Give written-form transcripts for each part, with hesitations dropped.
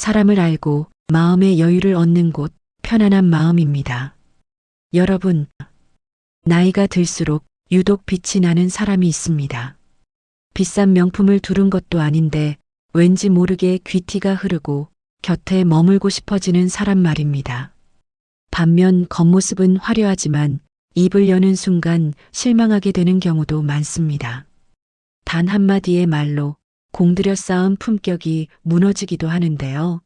사람을 알고 마음의 여유를 얻는 곳, 편안한 마음입니다. 여러분, 나이가 들수록 유독 빛이 나는 사람이 있습니다. 비싼 명품을 두른 것도 아닌데 왠지 모르게 귀티가 흐르고 곁에 머물고 싶어지는 사람 말입니다. 반면 겉모습은 화려하지만 입을 여는 순간 실망하게 되는 경우도 많습니다. 단 한마디의 말로 공들여 쌓은 품격이 무너지기도 하는데요.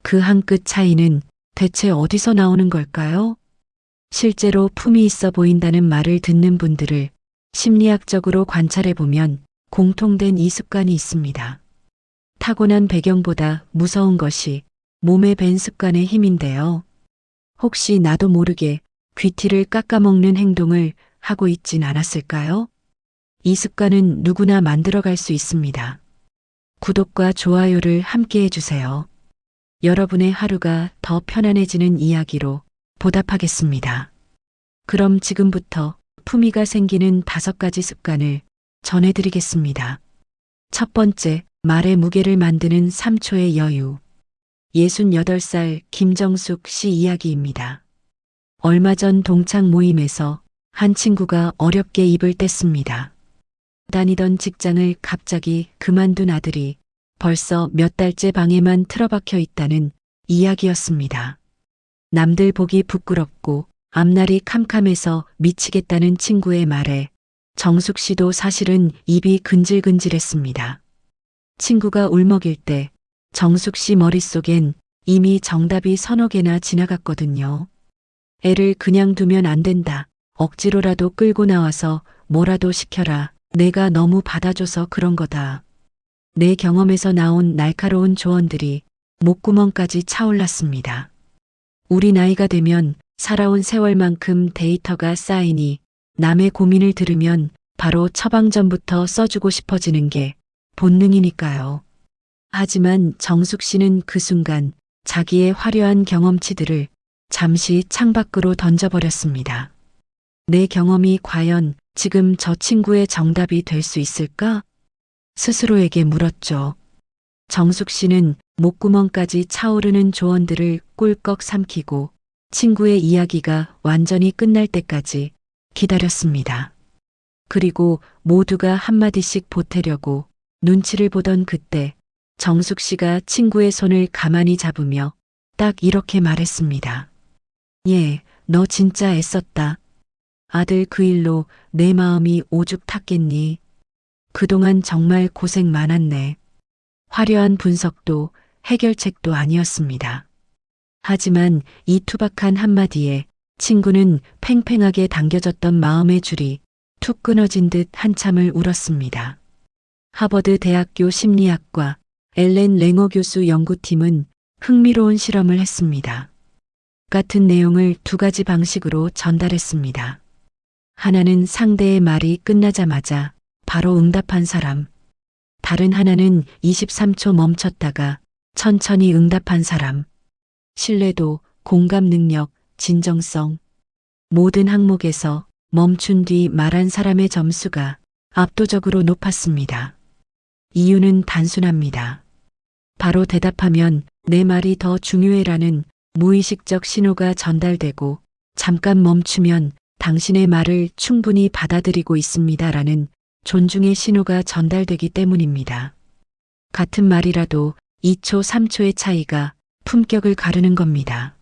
그 한 끗 차이는 대체 어디서 나오는 걸까요? 실제로 품이 있어 보인다는 말을 듣는 분들을 심리학적으로 관찰해 보면 공통된 이 습관이 있습니다. 타고난 배경보다 무서운 것이 몸에 밴 습관의 힘인데요. 혹시 나도 모르게 귀티를 깎아먹는 행동을 하고 있진 않았을까요? 이 습관은 누구나 만들어갈 수 있습니다. 구독과 좋아요를 함께 해주세요. 여러분의 하루가 더 편안해지는 이야기로 보답하겠습니다. 그럼 지금부터 품위가 생기는 5가지 습관을 전해드리겠습니다. 첫 번째, 말의 무게를 만드는 3초의 여유. 68살 김정숙 씨 이야기입니다. 얼마 전 동창 모임에서 한 친구가 어렵게 입을 뗐습니다. 다니던 직장을 갑자기 그만둔 아들이 벌써 몇 달째 방에만 틀어박혀 있다는 이야기였습니다. 남들 보기 부끄럽고 앞날이 캄캄해서 미치겠다는 친구의 말에 정숙 씨도 사실은 입이 근질근질했습니다. 친구가 울먹일 때 정숙 씨 머릿속엔 이미 정답이 서너 개나 지나갔거든요. 애를 그냥 두면 안 된다. 억지로라도 끌고 나와서 뭐라도 시켜라. 내가 너무 받아줘서 그런 거다. 내 경험에서 나온 날카로운 조언들이 목구멍까지 차올랐습니다. 우리 나이가 되면 살아온 세월만큼 데이터가 쌓이니 남의 고민을 들으면 바로 처방전부터 써주고 싶어지는 게 본능이니까요. 하지만 정숙 씨는 그 순간 자기의 화려한 경험치들을 잠시 창밖으로 던져버렸습니다. 내 경험이 과연 지금 저 친구의 정답이 될 수 있을까? 스스로에게 물었죠. 정숙 씨는 목구멍까지 차오르는 조언들을 꿀꺽 삼키고 친구의 이야기가 완전히 끝날 때까지 기다렸습니다. 그리고 모두가 한마디씩 보태려고 눈치를 보던 그때 정숙 씨가 친구의 손을 가만히 잡으며 딱 이렇게 말했습니다. 예, 너 진짜 애썼다. 아들 그 일로 내 마음이 오죽 탔겠니? 그동안 정말 고생 많았네. 화려한 분석도 해결책도 아니었습니다. 하지만 이 투박한 한마디에 친구는 팽팽하게 당겨졌던 마음의 줄이 툭 끊어진 듯 한참을 울었습니다. 하버드 대학교 심리학과 엘렌 랭어 교수 연구팀은 흥미로운 실험을 했습니다. 같은 내용을 2가지 방식으로 전달했습니다. 하나는 상대의 말이 끝나자마자 바로 응답한 사람, 다른 하나는 23초 멈췄다가 천천히 응답한 사람. 신뢰도, 공감 능력, 진정성, 모든 항목에서 멈춘 뒤 말한 사람의 점수가 압도적으로 높았습니다. 이유는 단순합니다. 바로 대답하면 내 말이 더 중요해라는 무의식적 신호가 전달되고 잠깐 멈추면 당신의 말을 충분히 받아들이고 있습니다라는 존중의 신호가 전달되기 때문입니다. 같은 말이라도 2초, 3초의 차이가 품격을 가르는 겁니다.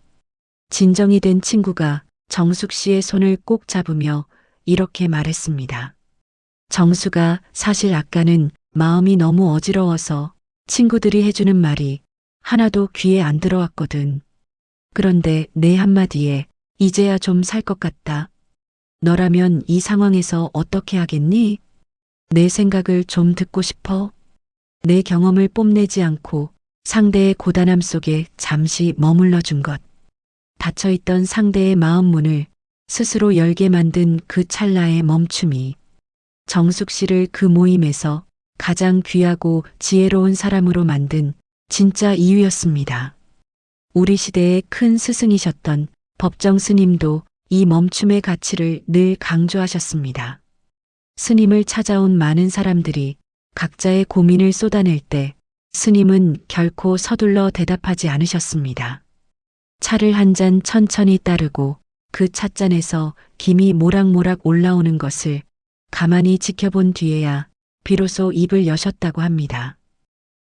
진정이 된 친구가 정숙 씨의 손을 꼭 잡으며 이렇게 말했습니다. 정수가 사실 아까는 마음이 너무 어지러워서 친구들이 해주는 말이 하나도 귀에 안 들어왔거든. 그런데 내 한마디에 이제야 좀 살 것 같다. 너라면 이 상황에서 어떻게 하겠니? 내 생각을 좀 듣고 싶어? 내 경험을 뽐내지 않고 상대의 고단함 속에 잠시 머물러 준 것. 닫혀있던 상대의 마음 문을 스스로 열게 만든 그 찰나의 멈춤이 정숙 씨를 그 모임에서 가장 귀하고 지혜로운 사람으로 만든 진짜 이유였습니다. 우리 시대의 큰 스승이셨던 법정 스님도 이 멈춤의 가치를 늘 강조하셨습니다. 스님을 찾아온 많은 사람들이 각자의 고민을 쏟아낼 때 스님은 결코 서둘러 대답하지 않으셨습니다. 차를 한 잔 천천히 따르고 그 찻잔에서 김이 모락모락 올라오는 것을 가만히 지켜본 뒤에야 비로소 입을 여셨다고 합니다.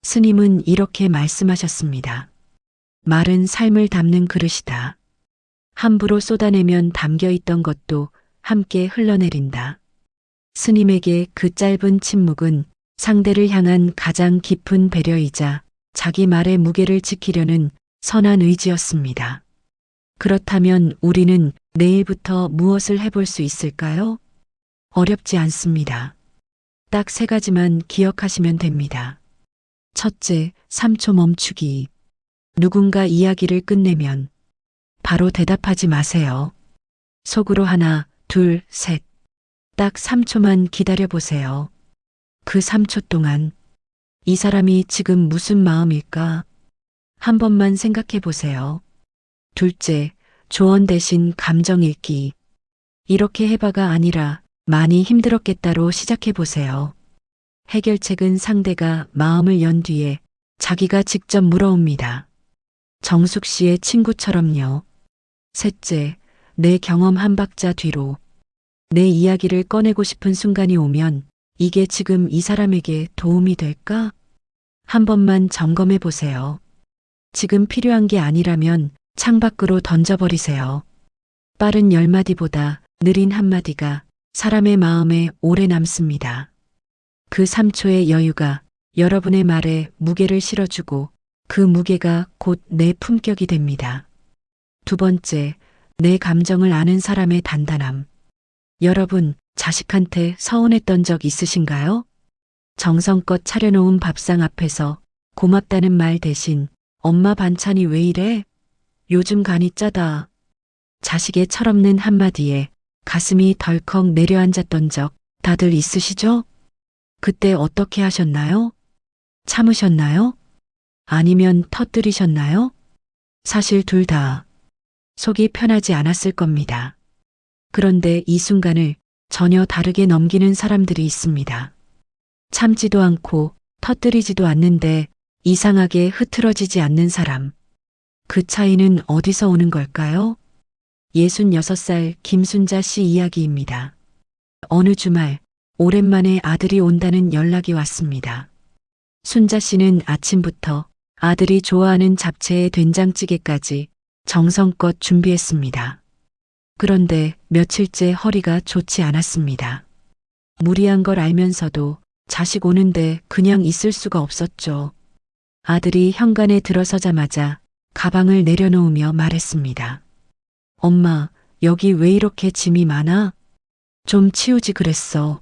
스님은 이렇게 말씀하셨습니다. 말은 삶을 담는 그릇이다. 함부로 쏟아내면 담겨 있던 것도 함께 흘러내린다. 스님에게 그 짧은 침묵은 상대를 향한 가장 깊은 배려이자 자기 말의 무게를 지키려는 선한 의지였습니다. 그렇다면 우리는 내일부터 무엇을 해볼 수 있을까요? 어렵지 않습니다. 딱 3가지만 기억하시면 됩니다. 첫째, 3초 멈추기. 누군가 이야기를 끝내면 바로 대답하지 마세요. 속으로 하나, 둘, 셋. 딱 3초만 기다려 보세요. 그 3초 동안 이 사람이 지금 무슨 마음일까? 한 번만 생각해 보세요. 둘째, 조언 대신 감정 읽기. 이렇게 해봐가 아니라 많이 힘들었겠다로 시작해 보세요. 해결책은 상대가 마음을 연 뒤에 자기가 직접 물어옵니다. 정숙 씨의 친구처럼요. 셋째, 내 경험 한 박자 뒤로. 내 이야기를 꺼내고 싶은 순간이 오면 이게 지금 이 사람에게 도움이 될까? 한 번만 점검해 보세요. 지금 필요한 게 아니라면 창밖으로 던져버리세요. 빠른 10마디보다 느린 한마디가 사람의 마음에 오래 남습니다. 그 3초의 여유가 여러분의 말에 무게를 실어주고 그 무게가 곧 내 품격이 됩니다. 두 번째, 내 감정을 아는 사람의 단단함. 여러분, 자식한테 서운했던 적 있으신가요? 정성껏 차려놓은 밥상 앞에서 고맙다는 말 대신 엄마 반찬이 왜 이래? 요즘 간이 짜다. 자식의 철없는 한마디에 가슴이 덜컥 내려앉았던 적 다들 있으시죠? 그때 어떻게 하셨나요? 참으셨나요? 아니면 터뜨리셨나요? 사실 둘 다 속이 편하지 않았을 겁니다. 그런데 이 순간을 전혀 다르게 넘기는 사람들이 있습니다. 참지도 않고 터뜨리지도 않는데 이상하게 흐트러지지 않는 사람. 그 차이는 어디서 오는 걸까요? 66살 김순자 씨 이야기입니다. 어느 주말 오랜만에 아들이 온다는 연락이 왔습니다. 순자 씨는 아침부터 아들이 좋아하는 잡채에 된장찌개까지 정성껏 준비했습니다. 그런데 며칠째 허리가 좋지 않았습니다. 무리한 걸 알면서도 자식 오는데 그냥 있을 수가 없었죠. 아들이 현관에 들어서자마자 가방을 내려놓으며 말했습니다. 엄마, 여기 왜 이렇게 짐이 많아? 좀 치우지 그랬어.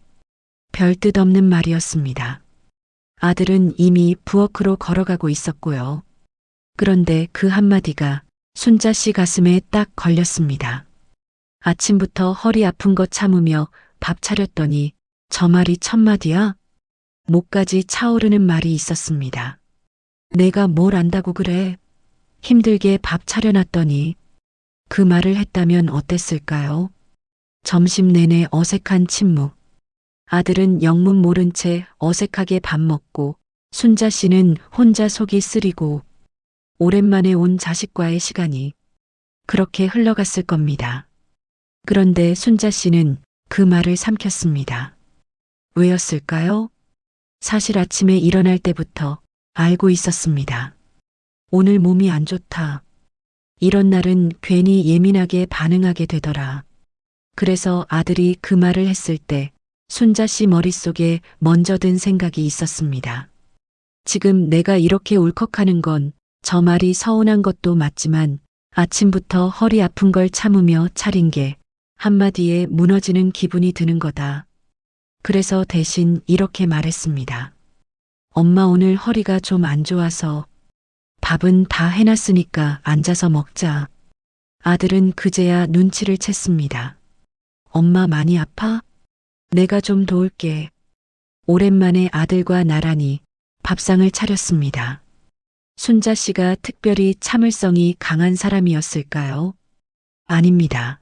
별 뜻 없는 말이었습니다. 아들은 이미 부엌으로 걸어가고 있었고요. 그런데 그 한마디가 순자 씨 가슴에 딱 걸렸습니다. 아침부터 허리 아픈 거 참으며 밥 차렸더니 저 말이 첫마디야? 목까지 차오르는 말이 있었습니다. 내가 뭘 안다고 그래? 힘들게 밥 차려놨더니 그 말을 했다면 어땠을까요? 점심 내내 어색한 침묵. 아들은 영문 모른 채 어색하게 밥 먹고 순자 씨는 혼자 속이 쓰리고 오랜만에 온 자식과의 시간이 그렇게 흘러갔을 겁니다. 그런데 순자 씨는 그 말을 삼켰습니다. 왜였을까요? 사실 아침에 일어날 때부터 알고 있었습니다. 오늘 몸이 안 좋다. 이런 날은 괜히 예민하게 반응하게 되더라. 그래서 아들이 그 말을 했을 때 순자 씨 머릿속에 먼저 든 생각이 있었습니다. 지금 내가 이렇게 울컥하는 건 저 말이 서운한 것도 맞지만 아침부터 허리 아픈 걸 참으며 차린 게 한마디에 무너지는 기분이 드는 거다. 그래서 대신 이렇게 말했습니다. 엄마 오늘 허리가 좀 안 좋아서 밥은 다 해놨으니까 앉아서 먹자. 아들은 그제야 눈치를 챘습니다. 엄마 많이 아파? 내가 좀 도울게. 오랜만에 아들과 나란히 밥상을 차렸습니다. 순자 씨가 특별히 참을성이 강한 사람이었을까요? 아닙니다.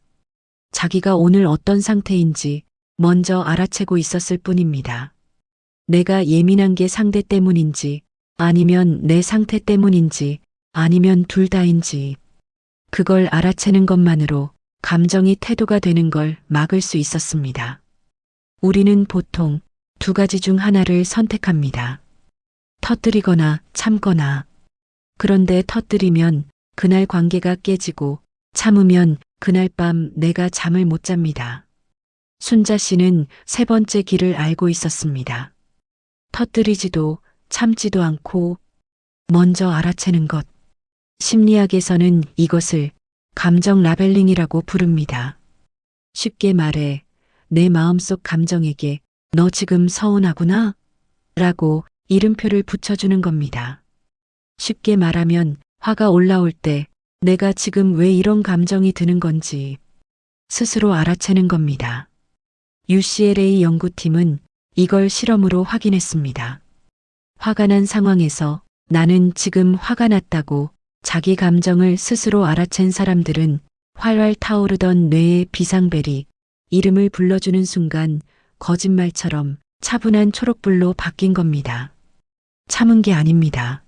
자기가 오늘 어떤 상태인지 먼저 알아채고 있었을 뿐입니다. 내가 예민한 게 상대 때문인지 아니면 내 상태 때문인지 아니면 둘 다인지 그걸 알아채는 것만으로 감정이 태도가 되는 걸 막을 수 있었습니다. 우리는 보통 두 가지 중 하나를 선택합니다. 터뜨리거나 참거나. 그런데 터뜨리면 그날 관계가 깨지고 참으면 그날 밤 내가 잠을 못 잡니다. 순자 씨는 세 번째 길을 알고 있었습니다. 터뜨리지도 참지도 않고 먼저 알아채는 것. 심리학에서는 이것을 감정 라벨링이라고 부릅니다. 쉽게 말해 내 마음속 감정에게 너 지금 서운하구나 라고 이름표를 붙여주는 겁니다. 쉽게 말하면 화가 올라올 때 내가 지금 왜 이런 감정이 드는 건지 스스로 알아채는 겁니다. UCLA 연구팀은 이걸 실험으로 확인했습니다. 화가 난 상황에서 나는 지금 화가 났다고 자기 감정을 스스로 알아챈 사람들은 활활 타오르던 뇌의 비상벨이 이름을 불러주는 순간 거짓말처럼 차분한 초록불로 바뀐 겁니다. 참은 게 아닙니다.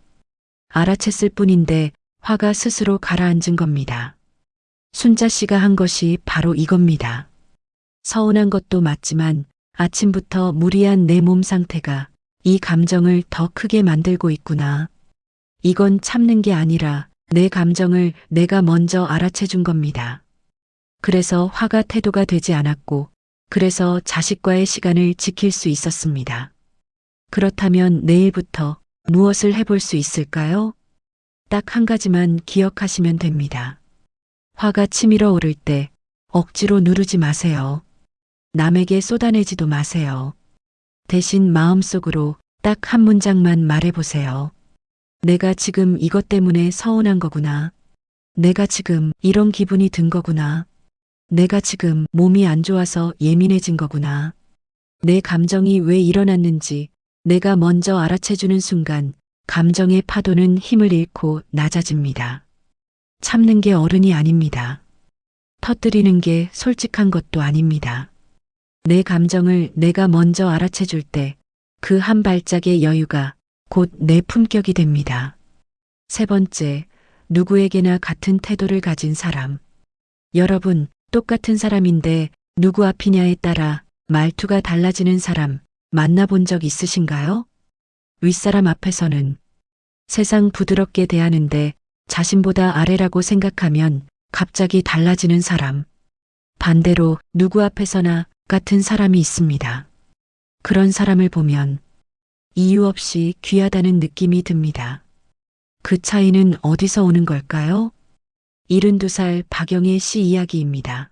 알아챘을 뿐인데 화가 스스로 가라앉은 겁니다. 순자 씨가 한 것이 바로 이겁니다. 서운한 것도 맞지만 아침부터 무리한 내 몸 상태가 이 감정을 더 크게 만들고 있구나. 이건 참는 게 아니라 내 감정을 내가 먼저 알아채 준 겁니다. 그래서 화가 태도가 되지 않았고, 그래서 자식과의 시간을 지킬 수 있었습니다. 그렇다면 내일부터 무엇을 해볼 수 있을까요? 딱 한 가지만 기억하시면 됩니다. 화가 치밀어 오를 때 억지로 누르지 마세요. 남에게 쏟아내지도 마세요. 대신 마음속으로 딱 한 문장만 말해보세요. 내가 지금 이것 때문에 서운한 거구나. 내가 지금 이런 기분이 든 거구나. 내가 지금 몸이 안 좋아서 예민해진 거구나. 내 감정이 왜 일어났는지 내가 먼저 알아채주는 순간 감정의 파도는 힘을 잃고 낮아집니다. 참는 게 어른이 아닙니다. 터뜨리는 게 솔직한 것도 아닙니다. 내 감정을 내가 먼저 알아채줄 때 그 한 발짝의 여유가 곧 내 품격이 됩니다. 세 번째, 누구에게나 같은 태도를 가진 사람. 여러분, 똑같은 사람인데 누구 앞이냐에 따라 말투가 달라지는 사람 만나본 적 있으신가요? 윗사람 앞에서는 세상 부드럽게 대하는데 자신보다 아래라고 생각하면 갑자기 달라지는 사람. 반대로 누구 앞에서나 같은 사람이 있습니다. 그런 사람을 보면 이유 없이 귀하다는 느낌이 듭니다. 그 차이는 어디서 오는 걸까요? 72살 박영애 씨 이야기입니다.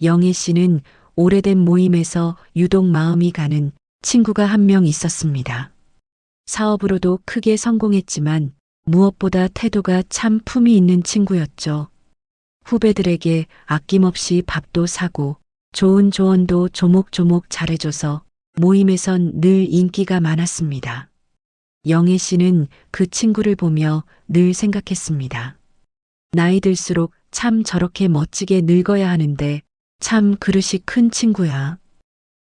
영애 씨는 오래된 모임에서 유독 마음이 가는 친구가 한 명 있었습니다. 사업으로도 크게 성공했지만 무엇보다 태도가 참 품이 있는 친구였죠. 후배들에게 아낌없이 밥도 사고 좋은 조언도 조목조목 잘해줘서 모임에선 늘 인기가 많았습니다. 영애 씨는 그 친구를 보며 늘 생각했습니다. 나이 들수록 참 저렇게 멋지게 늙어야 하는데 참 그릇이 큰 친구야.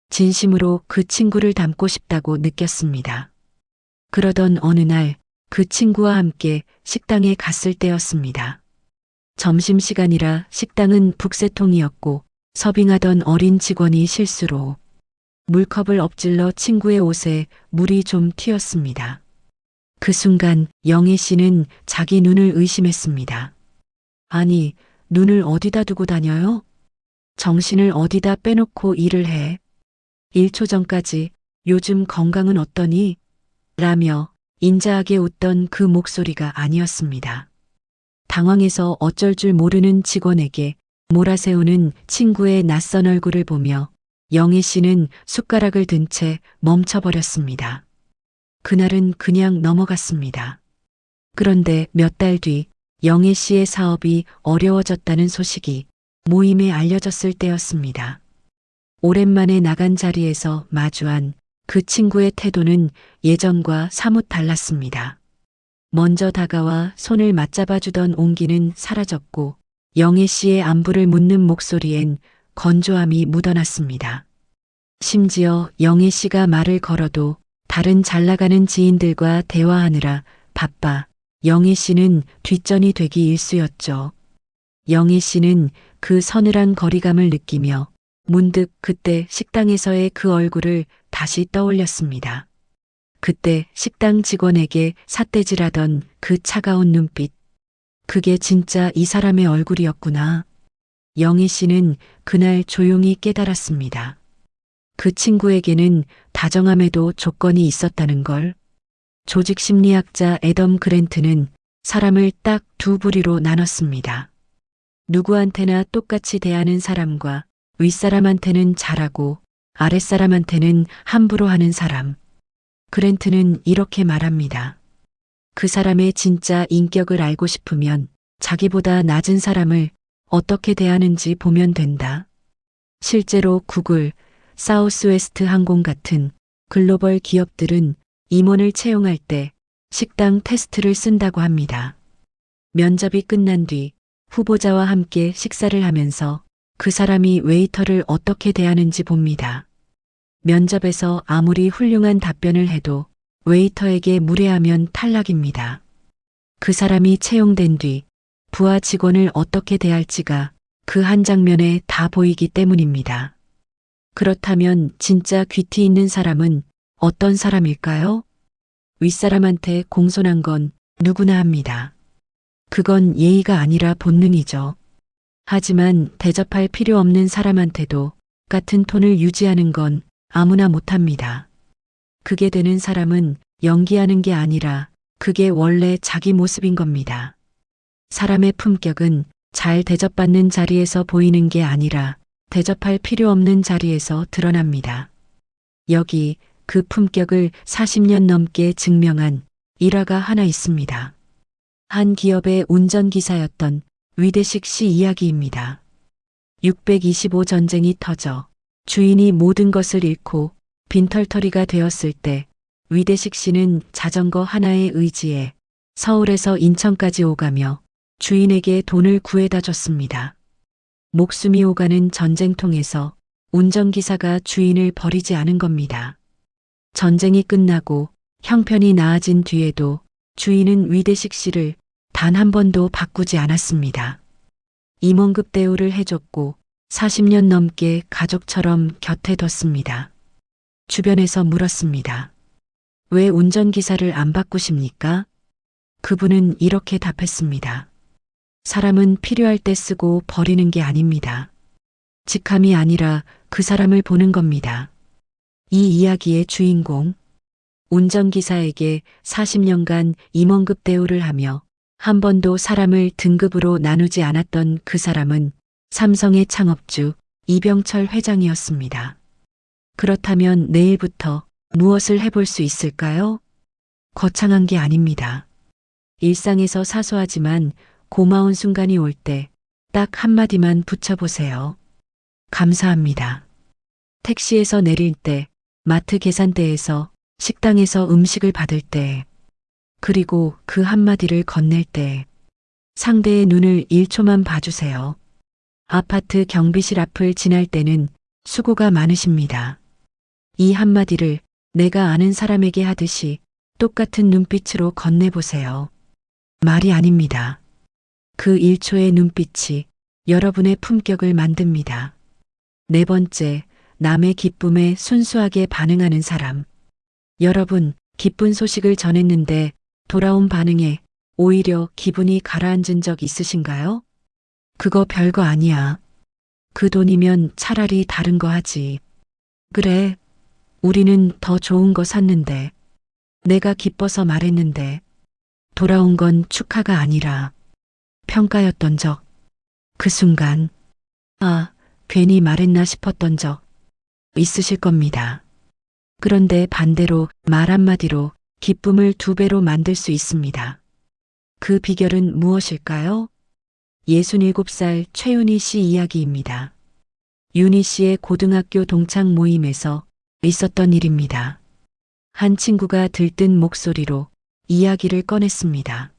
진심으로 그 친구를 닮고 싶다고 느꼈습니다. 그러던 어느 날 그 친구와 함께 식당에 갔을 때였습니다. 점심시간이라 식당은 북새통이었고 서빙하던 어린 직원이 실수로 물컵을 엎질러 친구의 옷에 물이 좀 튀었습니다. 그 순간 영애 씨는 자기 눈을 의심했습니다. 아니, 눈을 어디다 두고 다녀요? 정신을 어디다 빼놓고 일을 해? 1초 전까지 요즘 건강은 어떠니? 라며 인자하게 웃던 그 목소리가 아니었습니다. 당황해서 어쩔 줄 모르는 직원에게 몰아세우는 친구의 낯선 얼굴을 보며 영애 씨는 숟가락을 든 채 멈춰버렸습니다. 그날은 그냥 넘어갔습니다. 그런데 몇 달 뒤 영애 씨의 사업이 어려워졌다는 소식이 모임에 알려졌을 때였습니다. 오랜만에 나간 자리에서 마주한 그 친구의 태도는 예전과 사뭇 달랐습니다. 먼저 다가와 손을 맞잡아주던 온기는 사라졌고 영애 씨의 안부를 묻는 목소리엔 건조함이 묻어났습니다. 심지어 영애 씨가 말을 걸어도 다른 잘 나가는 지인들과 대화하느라 바빠 영애 씨는 뒷전이 되기 일쑤였죠. 영애 씨는 그 서늘한 거리감을 느끼며 문득 그때 식당에서의 그 얼굴을 다시 떠올렸습니다. 그때 식당 직원에게 삿대질하던 그 차가운 눈빛. 그게 진짜 이 사람의 얼굴이었구나. 영희 씨는 그날 조용히 깨달았습니다. 그 친구에게는 다정함에도 조건이 있었다는 걸. 조직 심리학자 애덤 그랜트는 사람을 딱 두 부류로 나눴습니다. 누구한테나 똑같이 대하는 사람과 윗사람한테는 잘하고 아랫사람한테는 함부로 하는 사람. 그랜트는 이렇게 말합니다. 그 사람의 진짜 인격을 알고 싶으면 자기보다 낮은 사람을 어떻게 대하는지 보면 된다. 실제로 구글, 사우스웨스트 항공 같은 글로벌 기업들은 임원을 채용할 때 식당 테스트를 쓴다고 합니다. 면접이 끝난 뒤 후보자와 함께 식사를 하면서 그 사람이 웨이터를 어떻게 대하는지 봅니다. 면접에서 아무리 훌륭한 답변을 해도 웨이터에게 무례하면 탈락입니다. 그 사람이 채용된 뒤 부하 직원을 어떻게 대할지가 그 한 장면에 다 보이기 때문입니다. 그렇다면 진짜 귀티 있는 사람은 어떤 사람일까요? 윗사람한테 공손한 건 누구나 합니다. 그건 예의가 아니라 본능이죠. 하지만 대접할 필요 없는 사람한테도 같은 톤을 유지하는 건 아무나 못합니다. 그게 되는 사람은 연기하는 게 아니라 그게 원래 자기 모습인 겁니다. 사람의 품격은 잘 대접받는 자리에서 보이는 게 아니라 대접할 필요 없는 자리에서 드러납니다. 여기 그 품격을 40년 넘게 증명한 일화가 하나 있습니다. 한 기업의 운전기사였던 위대식 씨 이야기입니다. 625 전쟁이 터져 주인이 모든 것을 잃고 빈털터리가 되었을 때 위대식 씨는 자전거 하나에 의지해 서울에서 인천까지 오가며 주인에게 돈을 구해다 줬습니다. 목숨이 오가는 전쟁통에서 운전기사가 주인을 버리지 않은 겁니다. 전쟁이 끝나고 형편이 나아진 뒤에도 주인은 위대식 씨를 단 한 번도 바꾸지 않았습니다. 임원급 대우를 해줬고 40년 넘게 가족처럼 곁에 뒀습니다. 주변에서 물었습니다. 왜 운전기사를 안 바꾸십니까? 그분은 이렇게 답했습니다. 사람은 필요할 때 쓰고 버리는 게 아닙니다. 직함이 아니라 그 사람을 보는 겁니다. 이 이야기의 주인공, 운전기사에게 40년간 임원급 대우를 하며 한 번도 사람을 등급으로 나누지 않았던 그 사람은 삼성의 창업주 이병철 회장이었습니다. 그렇다면 내일부터 무엇을 해볼 수 있을까요? 거창한 게 아닙니다. 일상에서 사소하지만 고마운 순간이 올 때 딱 한마디만 붙여보세요. 감사합니다. 택시에서 내릴 때, 마트 계산대에서, 식당에서 음식을 받을 때, 그리고 그 한마디를 건넬 때 상대의 눈을 1초만 봐주세요. 아파트 경비실 앞을 지날 때는 수고가 많으십니다. 이 한마디를 내가 아는 사람에게 하듯이 똑같은 눈빛으로 건네보세요. 말이 아닙니다. 그 1초의 눈빛이 여러분의 품격을 만듭니다. 네 번째, 남의 기쁨에 순수하게 반응하는 사람. 여러분, 기쁜 소식을 전했는데 돌아온 반응에 오히려 기분이 가라앉은 적 있으신가요? 그거 별거 아니야. 그 돈이면 차라리 다른 거 하지. 그래, 우리는 더 좋은 거 샀는데. 내가 기뻐서 말했는데. 돌아온 건 축하가 아니라 평가였던 적. 그 순간, 아, 괜히 말했나 싶었던 적 있으실 겁니다. 그런데 반대로 말 한마디로 기쁨을 2배로 만들 수 있습니다. 그 비결은 무엇일까요? 67살 최윤희 씨 이야기입니다. 윤희 씨의 고등학교 동창 모임에서 있었던 일입니다. 한 친구가 들뜬 목소리로 이야기를 꺼냈습니다.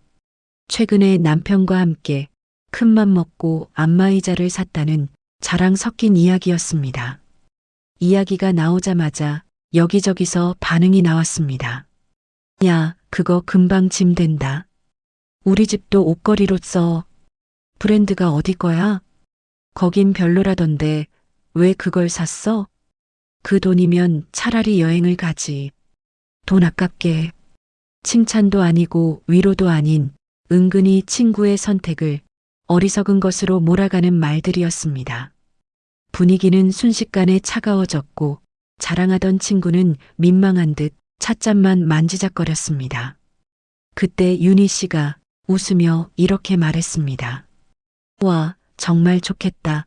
최근에 남편과 함께 큰맘 먹고 안마의자를 샀다는 자랑 섞인 이야기였습니다. 이야기가 나오자마자 여기저기서 반응이 나왔습니다. 야, 그거 금방 짐 된다. 우리 집도 옷걸이로 써. 브랜드가 어디 거야? 거긴 별로라던데 왜 그걸 샀어? 그 돈이면 차라리 여행을 가지. 돈 아깝게. 칭찬도 아니고 위로도 아닌 은근히 친구의 선택을 어리석은 것으로 몰아가는 말들이었습니다. 분위기는 순식간에 차가워졌고 자랑하던 친구는 민망한 듯 찻잔만 만지작거렸습니다. 그때 윤희 씨가 웃으며 이렇게 말했습니다. 와, 정말 좋겠다.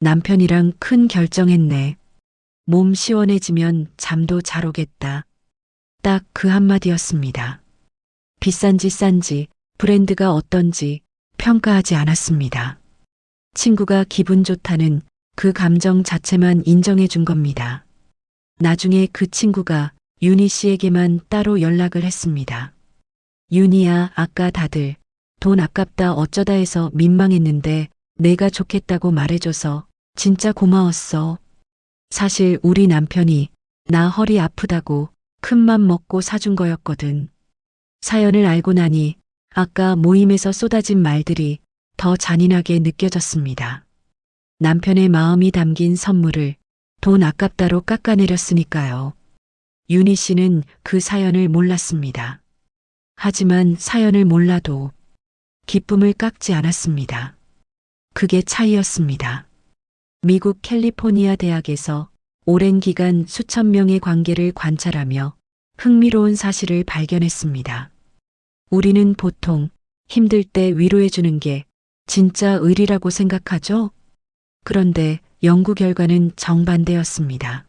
남편이랑 큰 결정했네. 몸 시원해지면 잠도 잘 오겠다. 딱 그 한마디였습니다. 비싼지 싼지 브랜드가 어떤지 평가하지 않았습니다. 친구가 기분 좋다는 그 감정 자체만 인정해 준 겁니다. 나중에 그 친구가 윤희 씨에게만 따로 연락을 했습니다. 윤희야, 아까 다들 돈 아깝다 어쩌다 해서 민망했는데 내가 좋겠다고 말해줘서 진짜 고마웠어. 사실 우리 남편이 나 허리 아프다고 큰맘 먹고 사준 거였거든. 사연을 알고 나니 아까 모임에서 쏟아진 말들이 더 잔인하게 느껴졌습니다. 남편의 마음이 담긴 선물을 돈 아깝다로 깎아내렸으니까요. 윤희 씨는 그 사연을 몰랐습니다. 하지만 사연을 몰라도 기쁨을 깎지 않았습니다. 그게 차이였습니다. 미국 캘리포니아 대학에서 오랜 기간 수천 명의 관계를 관찰하며 흥미로운 사실을 발견했습니다. 우리는 보통 힘들 때 위로해주는 게 진짜 의리라고 생각하죠? 그런데 연구 결과는 정반대였습니다.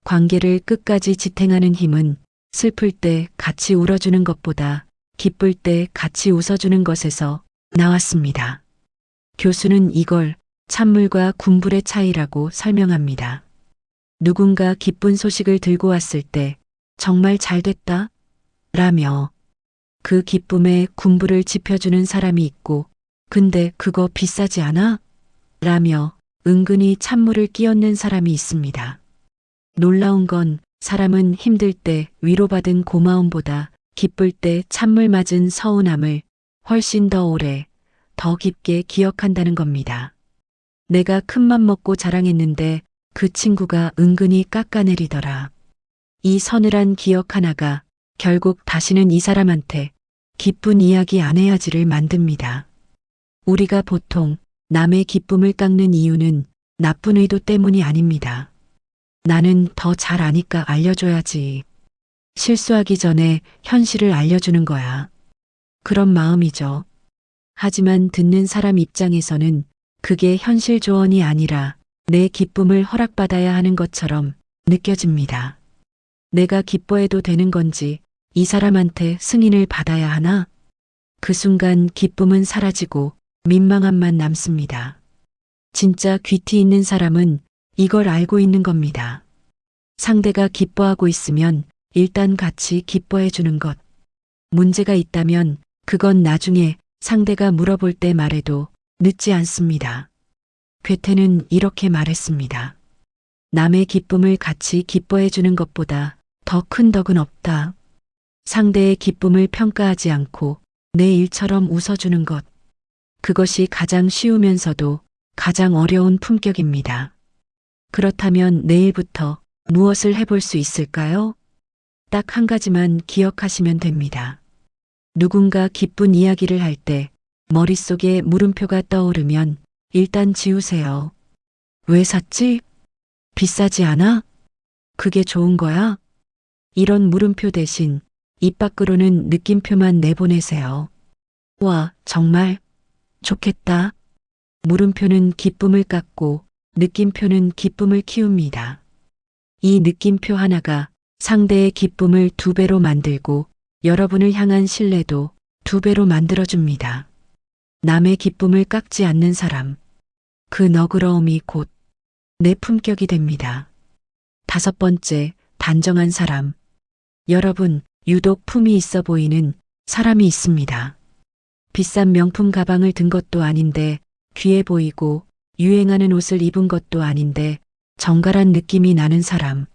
관계를 끝까지 지탱하는 힘은 슬플 때 같이 울어주는 것보다 기쁠 때 같이 웃어주는 것에서 나왔습니다. 교수는 이걸 찬물과 군불의 차이라고 설명합니다. 누군가 기쁜 소식을 들고 왔을 때 정말 잘 됐다 라며 그 기쁨에 군불을 지펴주는 사람이 있고 근데 그거 비싸지 않아? 라며 은근히 찬물을 끼얹는 사람이 있습니다. 놀라운 건 사람은 힘들 때 위로받은 고마움보다 기쁠 때 찬물 맞은 서운함을 훨씬 더 오래, 더 깊게 기억한다는 겁니다. 내가 큰맘 먹고 자랑했는데 그 친구가 은근히 깎아내리더라. 이 서늘한 기억 하나가 결국 다시는 이 사람한테 기쁜 이야기 안 해야지를 만듭니다. 우리가 보통 남의 기쁨을 깎는 이유는 나쁜 의도 때문이 아닙니다. 나는 더 잘 아니까 알려줘야지. 실수하기 전에 현실을 알려주는 거야. 그런 마음이죠. 하지만 듣는 사람 입장에서는 그게 현실 조언이 아니라 내 기쁨을 허락받아야 하는 것처럼 느껴집니다. 내가 기뻐해도 되는 건지 이 사람한테 승인을 받아야 하나? 그 순간 기쁨은 사라지고 민망함만 남습니다. 진짜 귀티 있는 사람은 이걸 알고 있는 겁니다. 상대가 기뻐하고 있으면 일단 같이 기뻐해 주는 것. 문제가 있다면 그건 나중에 상대가 물어볼 때 말해도 늦지 않습니다. 괴테는 이렇게 말했습니다. 남의 기쁨을 같이 기뻐해 주는 것보다 더 큰 덕은 없다. 상대의 기쁨을 평가하지 않고 내 일처럼 웃어주는 것. 그것이 가장 쉬우면서도 가장 어려운 품격입니다. 그렇다면 내일부터 무엇을 해볼 수 있을까요? 딱 한 가지만 기억하시면 됩니다. 누군가 기쁜 이야기를 할 때 머릿속에 물음표가 떠오르면 일단 지우세요. 왜 샀지? 비싸지 않아? 그게 좋은 거야? 이런 물음표 대신 입 밖으로는 느낌표만 내보내세요. 와, 정말 좋겠다. 물음표는 기쁨을 깎고 느낌표는 기쁨을 키웁니다. 이 느낌표 하나가 상대의 기쁨을 2배로 만들고 여러분을 향한 신뢰도 2배로 만들어줍니다. 남의 기쁨을 깎지 않는 사람. 그 너그러움이 곧 내 품격이 됩니다. 5번째, 단정한 사람. 여러분, 유독 품이 있어 보이는 사람이 있습니다. 비싼 명품 가방을 든 것도 아닌데 귀해 보이고 유행하는 옷을 입은 것도 아닌데 정갈한 느낌이 나는 사람.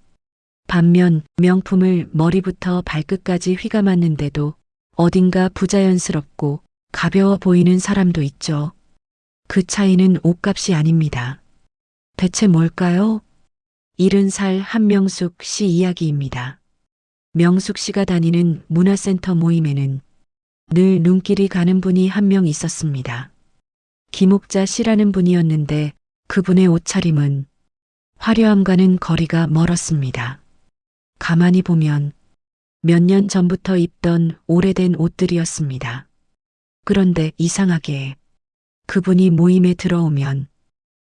반면 명품을 머리부터 발끝까지 휘감았는데도 어딘가 부자연스럽고 가벼워 보이는 사람도 있죠. 그 차이는 옷값이 아닙니다. 대체 뭘까요? 70살 한명숙 씨 이야기입니다. 명숙 씨가 다니는 문화센터 모임에는 늘 눈길이 가는 분이 한 명 있었습니다. 김옥자 씨라는 분이었는데 그분의 옷차림은 화려함과는 거리가 멀었습니다. 가만히 보면 몇 년 전부터 입던 오래된 옷들이었습니다. 그런데 이상하게 그분이 모임에 들어오면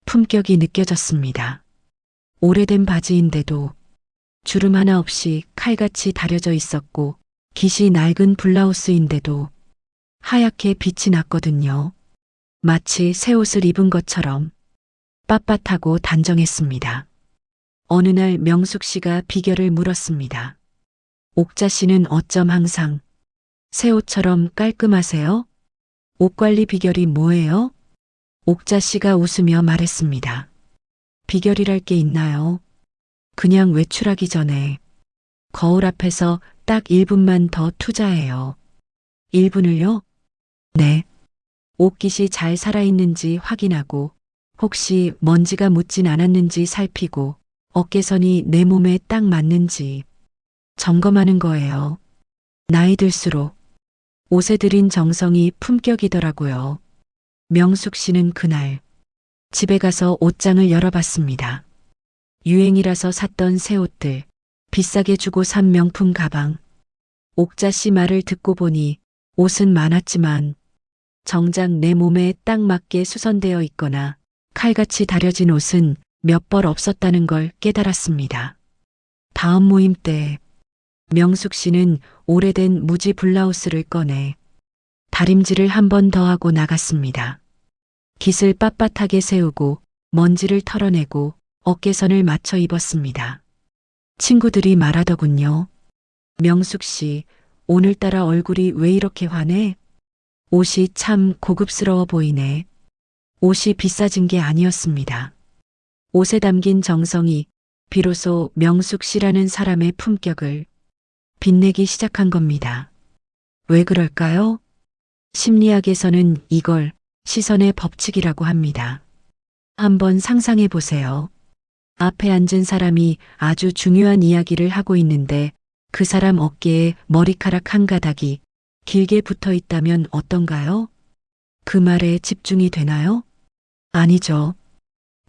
품격이 느껴졌습니다. 오래된 바지인데도 주름 하나 없이 칼같이 다려져 있었고 깃이 낡은 블라우스인데도 하얗게 빛이 났거든요. 마치 새 옷을 입은 것처럼 빳빳하고 단정했습니다. 어느 날 명숙 씨가 비결을 물었습니다. 옥자 씨는 어쩜 항상 새 옷처럼 깔끔하세요? 옷 관리 비결이 뭐예요? 옥자 씨가 웃으며 말했습니다. 비결이랄 게 있나요? 그냥 외출하기 전에 거울 앞에서 딱 1분만 더 투자해요. 1분을요? 네. 옷깃이 잘 살아있는지 확인하고 혹시 먼지가 묻진 않았는지 살피고 어깨선이 내 몸에 딱 맞는지 점검하는 거예요. 나이 들수록 옷에 들인 정성이 품격이더라고요. 명숙 씨는 그날 집에 가서 옷장을 열어봤습니다. 유행이라서 샀던 새 옷들, 비싸게 주고 산 명품 가방. 옥자 씨 말을 듣고 보니 옷은 많았지만 정작 내 몸에 딱 맞게 수선되어 있거나 칼같이 다려진 옷은 몇 벌 없었다는 걸 깨달았습니다. 다음 모임 때 명숙 씨는 오래된 무지 블라우스를 꺼내 다림질을 한 번 더 하고 나갔습니다. 깃을 빳빳하게 세우고 먼지를 털어내고 어깨선을 맞춰 입었습니다. 친구들이 말하더군요. 명숙 씨, 오늘따라 얼굴이 왜 이렇게 환해? 옷이 참 고급스러워 보이네. 옷이 비싸진 게 아니었습니다. 옷에 담긴 정성이 비로소 명숙 씨라는 사람의 품격을 빛내기 시작한 겁니다. 왜 그럴까요? 심리학에서는 이걸 시선의 법칙이라고 합니다. 한번 상상해 보세요. 앞에 앉은 사람이 아주 중요한 이야기를 하고 있는데 그 사람 어깨에 머리카락 한 가닥이 길게 붙어 있다면 어떤가요? 그 말에 집중이 되나요? 아니죠.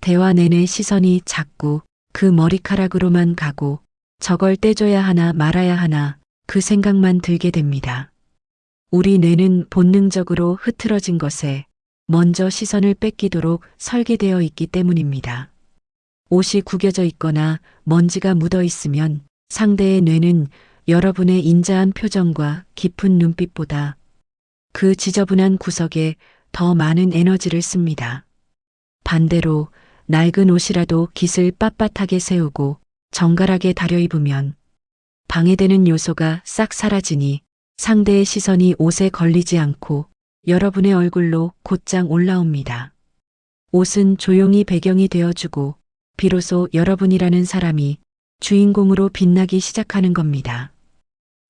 대화 내내 시선이 자꾸 그 머리카락으로만 가고 저걸 떼줘야 하나 말아야 하나 그 생각만 들게 됩니다. 우리 뇌는 본능적으로 흐트러진 것에 먼저 시선을 뺏기도록 설계되어 있기 때문입니다. 옷이 구겨져 있거나 먼지가 묻어 있으면 상대의 뇌는 여러분의 인자한 표정과 깊은 눈빛보다 그 지저분한 구석에 더 많은 에너지를 씁니다. 반대로 낡은 옷이라도 깃을 빳빳하게 세우고 정갈하게 다려 입으면 방해되는 요소가 싹 사라지니 상대의 시선이 옷에 걸리지 않고 여러분의 얼굴로 곧장 올라옵니다. 옷은 조용히 배경이 되어주고 비로소 여러분이라는 사람이 주인공으로 빛나기 시작하는 겁니다.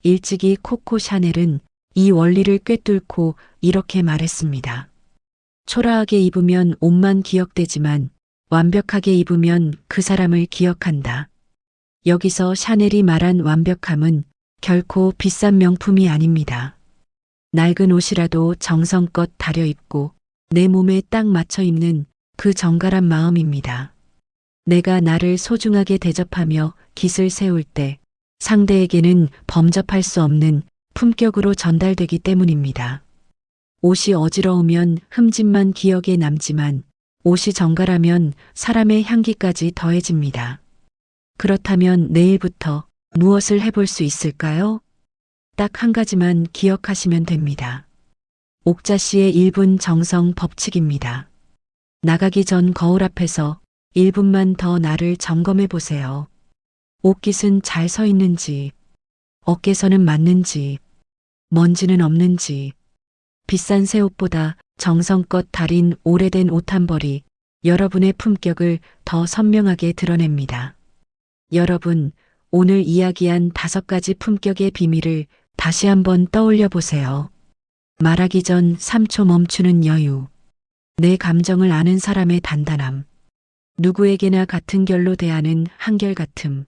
일찍이 코코 샤넬은 이 원리를 꿰뚫고 이렇게 말했습니다. 초라하게 입으면 옷만 기억되지만 완벽하게 입으면 그 사람을 기억한다. 여기서 샤넬이 말한 완벽함은 결코 비싼 명품이 아닙니다. 낡은 옷이라도 정성껏 다려 입고 내 몸에 딱 맞춰 입는 그 정갈한 마음입니다. 내가 나를 소중하게 대접하며 깃을 세울 때 상대에게는 범접할 수 없는 품격으로 전달되기 때문입니다. 옷이 어지러우면 흠집만 기억에 남지만 옷이 정갈하면 사람의 향기까지 더해집니다. 그렇다면 내일부터 무엇을 해볼 수 있을까요? 딱 한 가지만 기억하시면 됩니다. 옥자 씨의 1분 정성 법칙입니다. 나가기 전 거울 앞에서 1분만 더 나를 점검해 보세요. 옷깃은 잘 서 있는지, 어깨선은 맞는지, 먼지는 없는지, 비싼 새 옷보다 정성껏 다린 오래된 옷 한 벌이 여러분의 품격을 더 선명하게 드러냅니다. 여러분, 오늘 이야기한 5가지 품격의 비밀을 다시 한번 떠올려 보세요. 말하기 전 3초 멈추는 여유. 내 감정을 아는 사람의 단단함. 누구에게나 같은 결로 대하는 한결같음.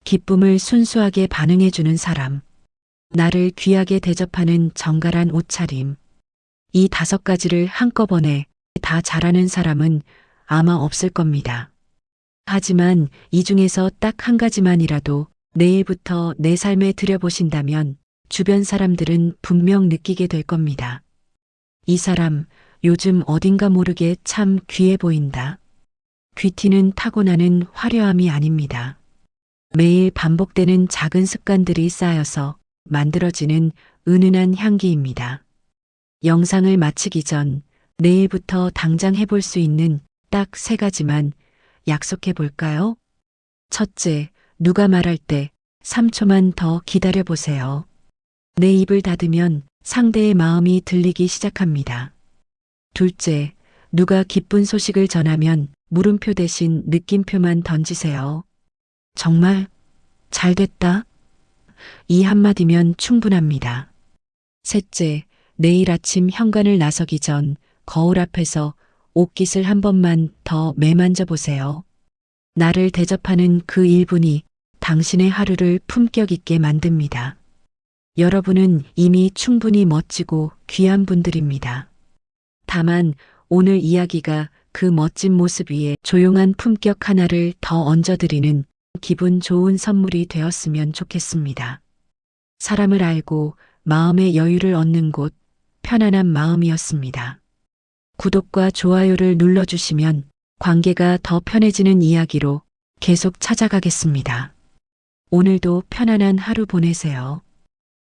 기쁨을 순수하게 반응해주는 사람. 나를 귀하게 대접하는 정갈한 옷차림. 이 5가지를 한꺼번에 다 잘하는 사람은 아마 없을 겁니다. 하지만 이 중에서 딱 한 가지만이라도 내일부터 내 삶에 들여보신다면 주변 사람들은 분명 느끼게 될 겁니다. 이 사람 요즘 어딘가 모르게 참 귀해 보인다. 귀티는 타고나는 화려함이 아닙니다. 매일 반복되는 작은 습관들이 쌓여서 만들어지는 은은한 향기입니다. 영상을 마치기 전 내일부터 당장 해볼 수 있는 딱 3가지만 약속해 볼까요? 첫째, 누가 말할 때 3초만 더 기다려 보세요. 내 입을 닫으면 상대의 마음이 들리기 시작합니다. 둘째, 누가 기쁜 소식을 전하면 물음표 대신 느낌표만 던지세요. 정말 잘 됐다. 이 한마디면 충분합니다. 셋째, 내일 아침 현관을 나서기 전 거울 앞에서 옷깃을 한 번만 더 매만져 보세요. 나를 대접하는 그 1분이 당신의 하루를 품격 있게 만듭니다. 여러분은 이미 충분히 멋지고 귀한 분들입니다. 다만 오늘 이야기가 그 멋진 모습 위에 조용한 품격 하나를 더 얹어드리는 기분 좋은 선물이 되었으면 좋겠습니다. 사람을 알고 마음의 여유를 얻는 곳, 편안한 마음이었습니다. 구독과 좋아요를 눌러주시면 관계가 더 편해지는 이야기로 계속 찾아가겠습니다. 오늘도 편안한 하루 보내세요.